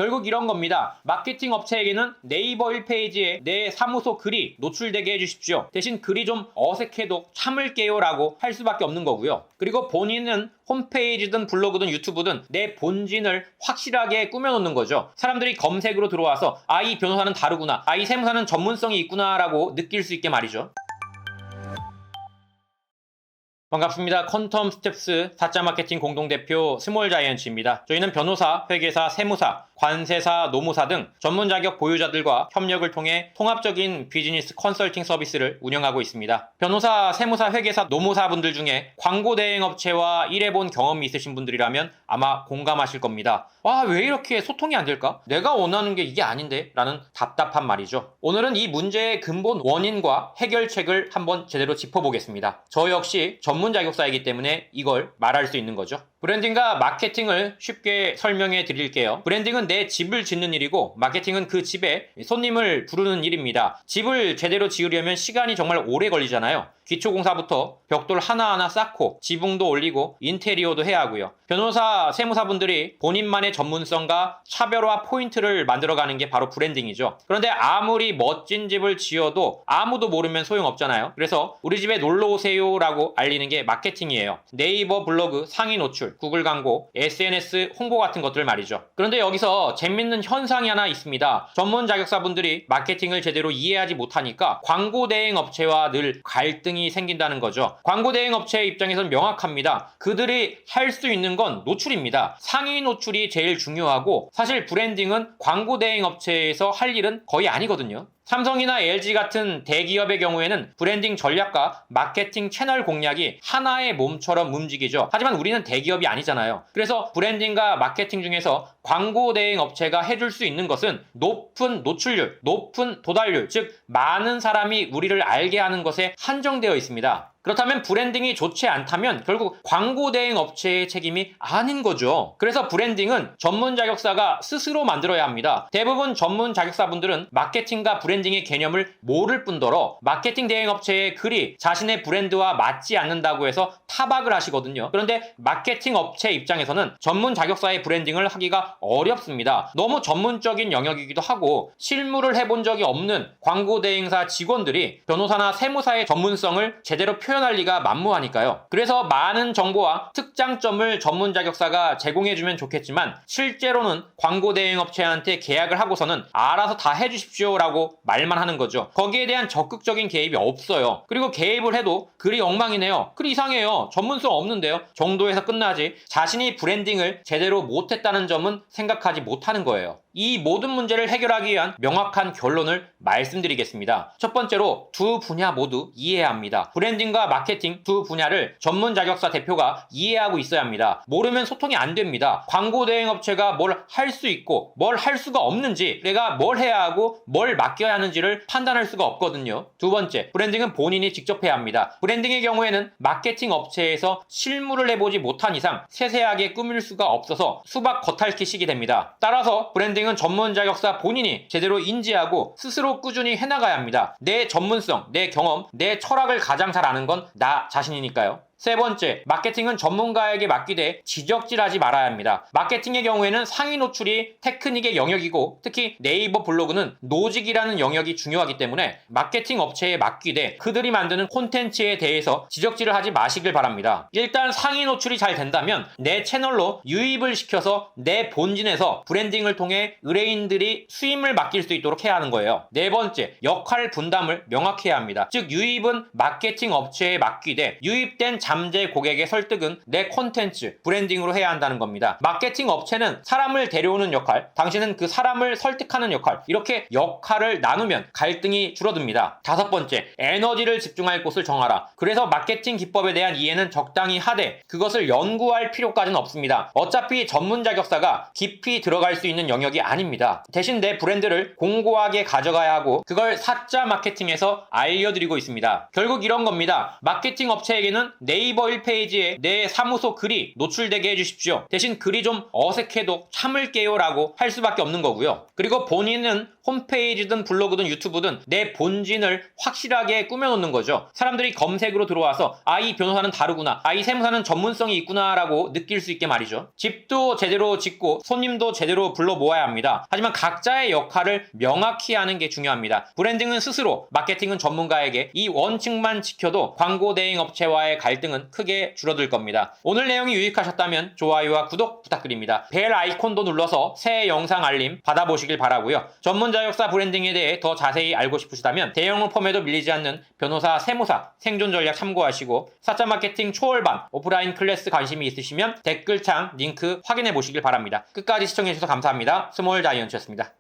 결국 이런 겁니다. 마케팅 업체에게는 네이버 1페이지에 내 사무소 글이 노출되게 해주십시오. 대신 글이 좀 어색해도 참을게요 라고 할 수밖에 없는 거고요. 그리고 본인은 홈페이지든 블로그든 유튜브든 내 본진을 확실하게 꾸며놓는 거죠. 사람들이 검색으로 들어와서 이 변호사는 다르구나, 이 세무사는 전문성이 있구나 라고 느낄 수 있게 말이죠. 반갑습니다. 퀀텀 스텝스 4자 마케팅 공동대표 스몰자이언츠입니다. 저희는 변호사, 회계사, 세무사, 관세사, 노무사 등 전문 자격 보유자들과 협력을 통해 통합적인 비즈니스 컨설팅 서비스를 운영하고 있습니다. 변호사, 세무사, 회계사, 노무사 분들 중에 광고 대행 업체와 일해본 경험이 있으신 분들이라면 아마 공감하실 겁니다. 왜 이렇게 소통이 안 될까? 내가 원하는 게 이게 아닌데? 라는 답답한 말이죠. 오늘은 이 문제의 근본 원인과 해결책을 한번 제대로 짚어보겠습니다. 저 역시 전문 자격사이기 때문에 이걸 말할 수 있는 거죠. 브랜딩과 마케팅을 쉽게 설명해 드릴게요. 브랜딩은 내 집을 짓는 일이고, 마케팅은 그 집에 손님을 부르는 일입니다. 집을 제대로 지으려면 시간이 정말 오래 걸리잖아요. 기초공사부터 벽돌 하나하나 쌓고 지붕도 올리고 인테리어도 해야 하고요. 변호사, 세무사분들이 본인만의 전문성과 차별화 포인트를 만들어가는 게 바로 브랜딩이죠. 그런데 아무리 멋진 집을 지어도 아무도 모르면 소용없잖아요. 그래서 우리 집에 놀러오세요 라고 알리는 게 마케팅이에요. 네이버 블로그 상위 노출, 구글 광고, SNS 홍보 같은 것들 말이죠. 그런데 여기서 재밌는 현상이 하나 있습니다. 전문 자격사분들이 마케팅을 제대로 이해하지 못하니까 광고 대행 업체와 늘 갈등이 생긴다는 거죠. 광고 대행 업체의 입장에서는 명확합니다. 그들이 할 수 있는 건 노출입니다. 상위 노출이 제일 중요하고, 사실 브랜딩은 광고 대행 업체에서 할 일은 거의 아니거든요. 삼성이나 LG 같은 대기업의 경우에는 브랜딩 전략과 마케팅 채널 공략이 하나의 몸처럼 움직이죠. 하지만 우리는 대기업이 아니잖아요. 그래서 브랜딩과 마케팅 중에서 광고 대행 업체가 해줄 수 있는 것은 높은 노출률, 높은 도달률, 즉 많은 사람이 우리를 알게 하는 것에 한정되어 있습니다. 그렇다면 브랜딩이 좋지 않다면 결국 광고 대행 업체의 책임이 아닌 거죠. 그래서 브랜딩은 전문 자격사가 스스로 만들어야 합니다. 대부분 전문 자격사분들은 마케팅과 브랜딩의 개념을 모를 뿐더러 마케팅 대행 업체의 글이 자신의 브랜드와 맞지 않는다고 해서 타박을 하시거든요. 그런데 마케팅 업체 입장에서는 전문 자격사의 브랜딩을 하기가 어렵습니다. 너무 전문적인 영역이기도 하고, 실무를 해본 적이 없는 광고 대행사 직원들이 변호사나 세무사의 전문성을 제대로 표현할 리가 만무하니까요. 그래서 많은 정보와 특장점을 전문 자격사가 제공해주면 좋겠지만, 실제로는 광고 대행 업체한테 계약을 하고서는 알아서 다 해주십시오 라고 말만 하는 거죠. 거기에 대한 적극적인 개입이 없어요. 그리고 개입을 해도 글이 엉망이네요, 글이 이상해요, 전문성 없는데요 정도에서 끝나지, 자신이 브랜딩을 제대로 못했다는 점은 생각하지 못하는 거예요. 이 모든 문제를 해결하기 위한 명확한 결론을 말씀드리겠습니다. 첫 번째로 두 분야 모두 이해해야 합니다. 브랜딩과 마케팅 두 분야를 전문 자격사 대표가 이해하고 있어야 합니다. 모르면 소통이 안 됩니다. 광고 대행 업체가 뭘 할 수 있고 뭘 할 수가 없는지, 내가 뭘 해야 하고 뭘 맡겨야 하는지를 판단할 수가 없거든요. 두 번째, 브랜딩은 본인이 직접 해야 합니다. 브랜딩의 경우에는 마케팅 업체에서 실무를 해보지 못한 이상 세세하게 꾸밀 수가 없어서 수박 겉핥기 식이 됩니다. 따라서 브랜딩은 전문 자격사 본인이 제대로 인지하고 스스로 꾸준히 해나가야 합니다. 내 전문성, 내 경험, 내 철학을 가장 잘 아는 건 나 자신이니까요. 세 번째, 마케팅은 전문가에게 맡기되 지적질하지 말아야 합니다. 마케팅의 경우에는 상위 노출이 테크닉의 영역이고, 특히 네이버 블로그는 노직이라는 영역이 중요하기 때문에 마케팅 업체에 맡기되 그들이 만드는 콘텐츠에 대해서 지적질을 하지 마시길 바랍니다. 일단 상위 노출이 잘 된다면 내 채널로 유입을 시켜서 내 본진에서 브랜딩을 통해 의뢰인들이 수임을 맡길 수 있도록 해야 하는 거예요. 네 번째, 역할 분담을 명확히 해야 합니다. 즉 유입은 마케팅 업체에 맡기되 유입된 잠재 고객의 설득은 내 콘텐츠, 브랜딩으로 해야 한다는 겁니다. 마케팅 업체는 사람을 데려오는 역할, 당신은 그 사람을 설득하는 역할, 이렇게 역할을 나누면 갈등이 줄어듭니다. 다섯 번째, 에너지를 집중할 곳을 정하라. 그래서 마케팅 기법에 대한 이해는 적당히 하되 그것을 연구할 필요까지는 없습니다. 어차피 전문 자격사가 깊이 들어갈 수 있는 영역이 아닙니다. 대신 내 브랜드를 공고하게 가져가야 하고, 그걸 사자 마케팅에서 알려드리고 있습니다. 결국 이런 겁니다. 마케팅 업체에게는 네이버 1페이지에 내 사무소 글이 노출되게 해주십시오. 대신 글이 좀 어색해도 참을게요 라고 할 수밖에 없는 거고요. 그리고 본인은 홈페이지든 블로그든 유튜브든 내 본진을 확실하게 꾸며놓는 거죠. 사람들이 검색으로 들어와서 이 변호사는 다르구나, 이 세무사는 전문성이 있구나 라고 느낄 수 있게 말이죠. 집도 제대로 짓고 손님도 제대로 불러 모아야 합니다. 하지만 각자의 역할을 명확히 하는 게 중요합니다. 브랜딩은 스스로, 마케팅은 전문가에게, 이 원칙만 지켜도 광고 대행 업체와의 갈등은 크게 줄어들 겁니다. 오늘 내용이 유익하셨다면 좋아요와 구독 부탁드립니다. 벨 아이콘도 눌러서 새 영상 알림 받아보시길 바라고요. 전문 자격사 브랜딩에 대해 더 자세히 알고 싶으시다면 대형 로펌에도 밀리지 않는 변호사, 세무사 생존 전략 참고하시고, 사자 마케팅 초월반 오프라인 클래스 관심이 있으시면 댓글창 링크 확인해 보시길 바랍니다. 끝까지 시청해 주셔서 감사합니다. 스몰 자이언츠였습니다.